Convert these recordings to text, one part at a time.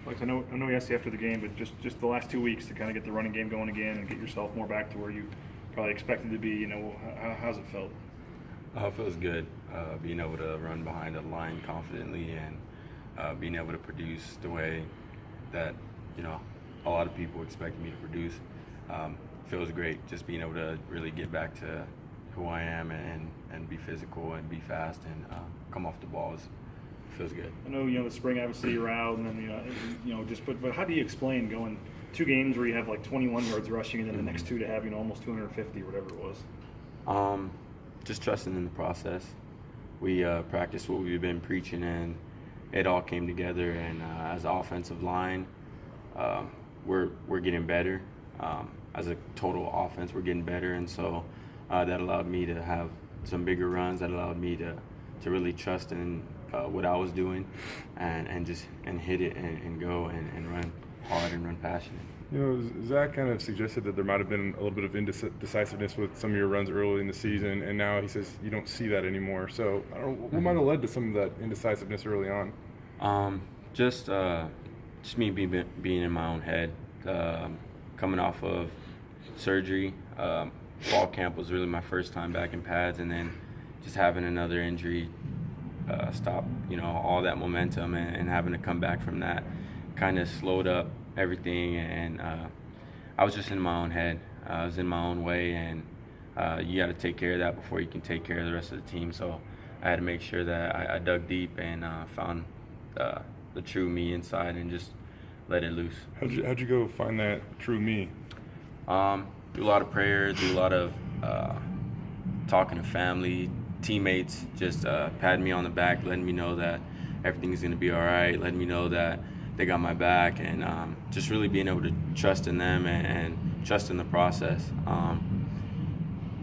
Like I know he asked you after the game, but just the last 2 weeks to kind of get the running game going again and get yourself more back to where you probably expected to be. How's it felt? It feels good being able to run behind the line confidently and being able to produce the way that a lot of people expect me to produce. Feels great just being able to really get back to who I am and be physical and be fast and come off the balls. Feels good. I know the spring obviously you're out, and then but how do you explain going 2 games where you have like 21 yards rushing and then the next 2 to have almost 250 or whatever it was? Just trusting in the process. We practiced what we've been preaching, and it all came together. And as an offensive line, we're getting better. As a total offense, we're getting better, and so that allowed me to have some bigger runs. That allowed me to really trust in what I was doing, and hit it and go and run hard and run passionate. Zach kind of suggested that there might have been a little bit of indecisiveness with some of your runs early in the season, and now he says you don't see that anymore. So I don't know, what might have led to some of that indecisiveness early on? Just me being in my own head, coming off of surgery. Fall camp was really my first time back in pads, and then just having another injury stop all that momentum, and having to come back from that kind of slowed up everything, and I was just in my own head. I was in my own way, and you got to take care of that before you can take care of the rest of the team. So I had to make sure that I dug deep and found the true me inside and just let it loose. How'd you go find that true me? Do a lot of prayer, do a lot of talking to family, teammates, just patting me on the back, letting me know that everything is going to be all right, letting me know that they got my back, and just really being able to trust in them and trust in the process.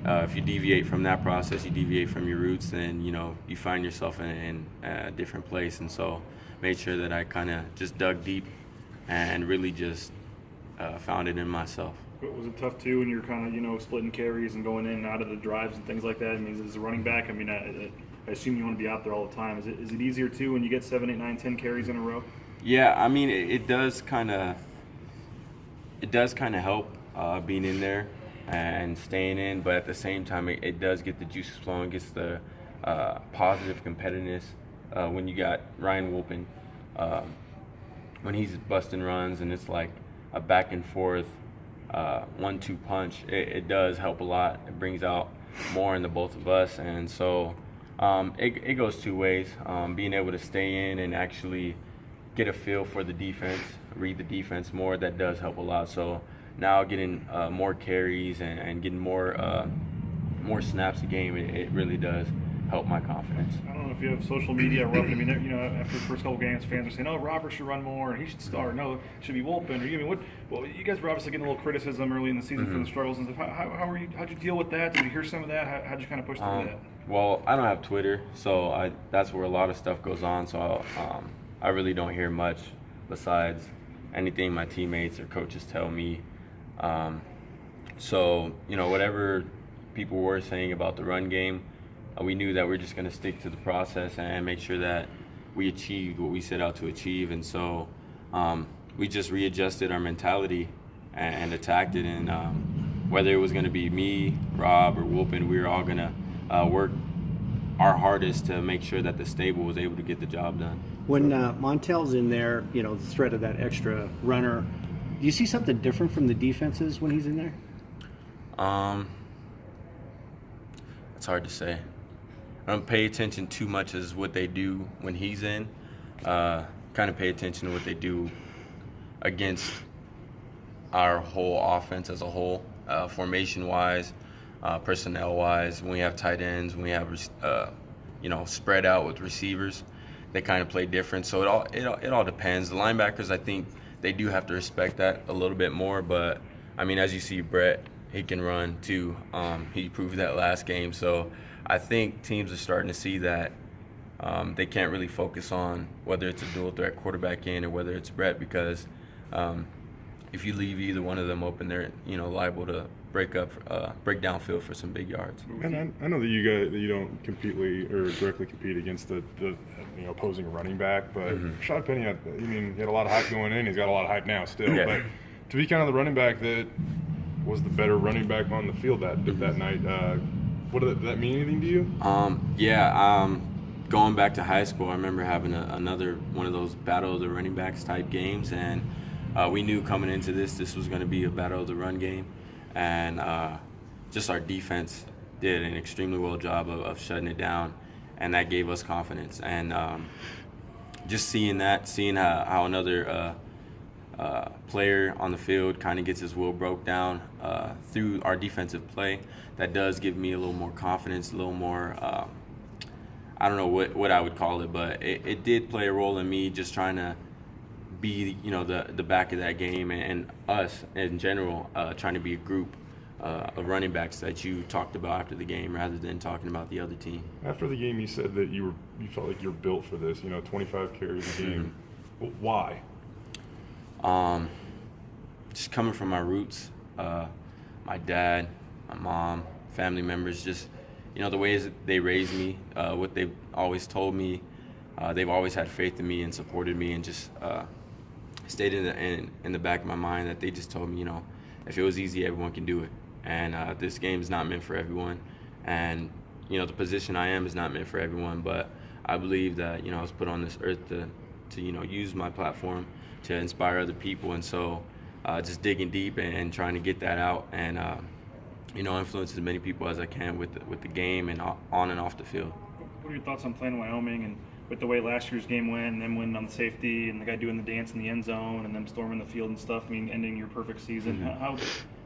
If you deviate from that process, you deviate from your roots, then you find yourself in a different place. And so made sure that I kind of just dug deep and really just found it in myself. But was it tough too when you're kind of splitting carries and going in and out of the drives and things like that? I mean, as a running back, I assume you want to be out there all the time. Is it easier too when you get 7, 8, 9, 10 carries in a row? Yeah, I mean it does kind of help being in there and staying in, but at the same time it does get the juices flowing, gets the positive competitiveness when you got Ryan Wolpen when he's busting runs and it's like a back and forth 1-2 punch. It does help a lot. It brings out more in the both of us, and so it goes 2 ways. Being able to stay in and actually get a feel for the defense, read the defense more, that does help a lot. So now getting more carries and getting more snaps a game, it really does help my confidence. I don't know if you have social media, Robert. I mean, after the first couple games, fans are saying, "Oh, Robert should run more, and he should start. No, it should be Wolpen." Well, you guys were obviously getting a little criticism early in the season for the struggles and stuff. How'd you deal with that? Did you hear some of that? How'd you kind of push through that? Well, I don't have Twitter, so that's where a lot of stuff goes on. So I really don't hear much besides anything my teammates or coaches tell me. So whatever people were saying about the run game, we knew that we're just going to stick to the process and make sure that we achieved what we set out to achieve. And so we just readjusted our mentality and attacked it. And whether it was going to be me, Rob, or Wolpen, we were all going to work our hardest to make sure that the stable was able to get the job done. When Montel's in there, the threat of that extra runner, do you see something different from the defenses when he's in there? It's hard to say. I don't pay attention too much as what they do when he's in. Kind of pay attention to what they do against our whole offense as a whole, formation-wise, personnel-wise. When we have tight ends, when we have spread out with receivers, they kind of play different. So it all depends. The linebackers, I think they do have to respect that a little bit more. But I mean, as you see, Brett, he can run too. He proved that last game. So I think teams are starting to see that they can't really focus on whether it's a dual threat quarterback in or whether it's Brett, because if you leave either one of them open, they're liable to break downfield for some big yards. And I know that you don't directly compete against the opposing running back, but Rashad Penny, he had a lot of hype going in. He's got a lot of hype now still. Yeah. But to be kind of the running back that was the better running back on the field that night, did that mean anything to you? Going back to high school, I remember having another one of those battle of the running backs type games, and we knew coming into this was going to be a battle of the run game, and just our defense did an extremely well job of shutting it down, and that gave us confidence. And just seeing how another player on the field kind of gets his will broke down through our defensive play, that does give me a little more confidence, a little more, I don't know what I would call it, but it did play a role in me just trying to be, the back of that game, and us in general trying to be a group of running backs that you talked about after the game rather than talking about the other team. After the game, you said that you felt like you were built for this, 25 carries a game. Why? Just coming from my roots, my dad, my mom, family members, just the ways that they raised me, what they've always told me, they've always had faith in me and supported me, and just stayed in the back of my mind that they just told me, if it was easy, everyone can do it, and this game is not meant for everyone, and the position I am is not meant for everyone, but I believe that I was put on this earth to use my platform to inspire other people, and so just digging deep and trying to get that out, and influence as many people as I can with the game and on and off the field. What are your thoughts on playing Wyoming and with the way last year's game went, and then winning on the safety, and the guy doing the dance in the end zone, and them storming the field and stuff? Ending your perfect season.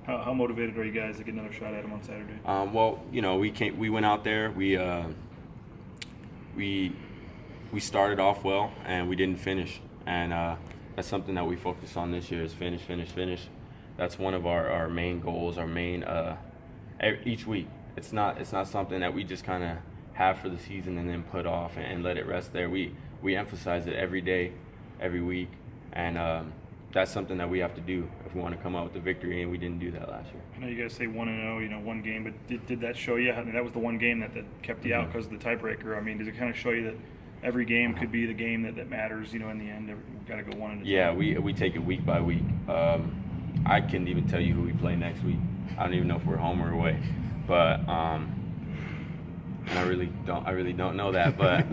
How motivated are you guys to get another shot at him on Saturday? We went out there. We started off well, and we didn't finish, and that's something that we focus on this year is finish. That's one of our main goals, our main each week. It's not something that we just kind of have for the season and then put off and let it rest there. We emphasize it every day, every week, and that's something that we have to do if we want to come out with a victory, and we didn't do that last year. I know you guys say 1-0, one game, but did that show you? That was the one game that kept you out because of the tiebreaker. Does it kind of show you that every game could be the game that matters? In the end, we've got to go one at a time. Yeah, we take it week by week. I couldn't even tell you who we play next week. I don't even know if we're home or away, but and I really don't know that. But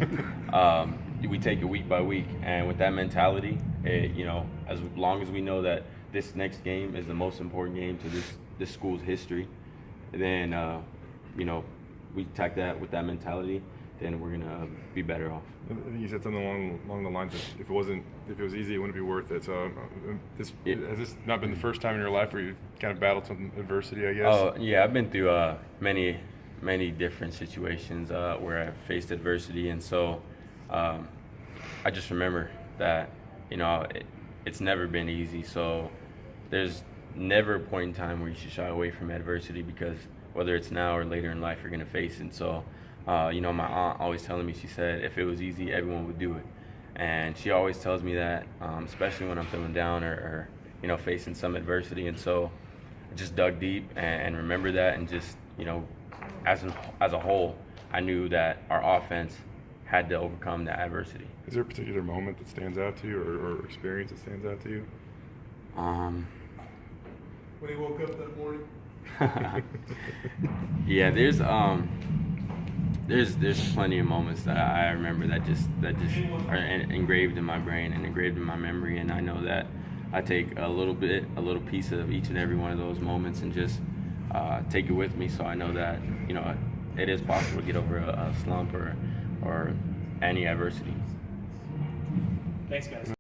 we take it week by week, and with that mentality, as long as we know that this next game is the most important game to this school's history, then we attack that with that mentality, then we're gonna be better off. I think you said something along the lines of if it was easy, it wouldn't be worth it. So has this not been the first time in your life where you've kind of battled some adversity, I guess? Oh yeah, I've been through many different situations where I've faced adversity, and so I just remember that it's never been easy. So there's never a point in time where you should shy away from adversity, because whether it's now or later in life, you're gonna face it. And so my aunt always telling me, she said, if it was easy, everyone would do it. And she always tells me that, especially when I'm feeling down or facing some adversity. And so I just dug deep and remember that, and just, as a whole, I knew that our offense had to overcome that adversity. Is there a particular moment that stands out to you, or experience that stands out to you? When he woke up that morning? Yeah, there's plenty of moments that I remember that just are engraved in my brain and engraved in my memory, and I know that I take a little piece of each and every one of those moments and just take it with me, so I know that it is possible to get over a slump or any adversity. Thanks, guys.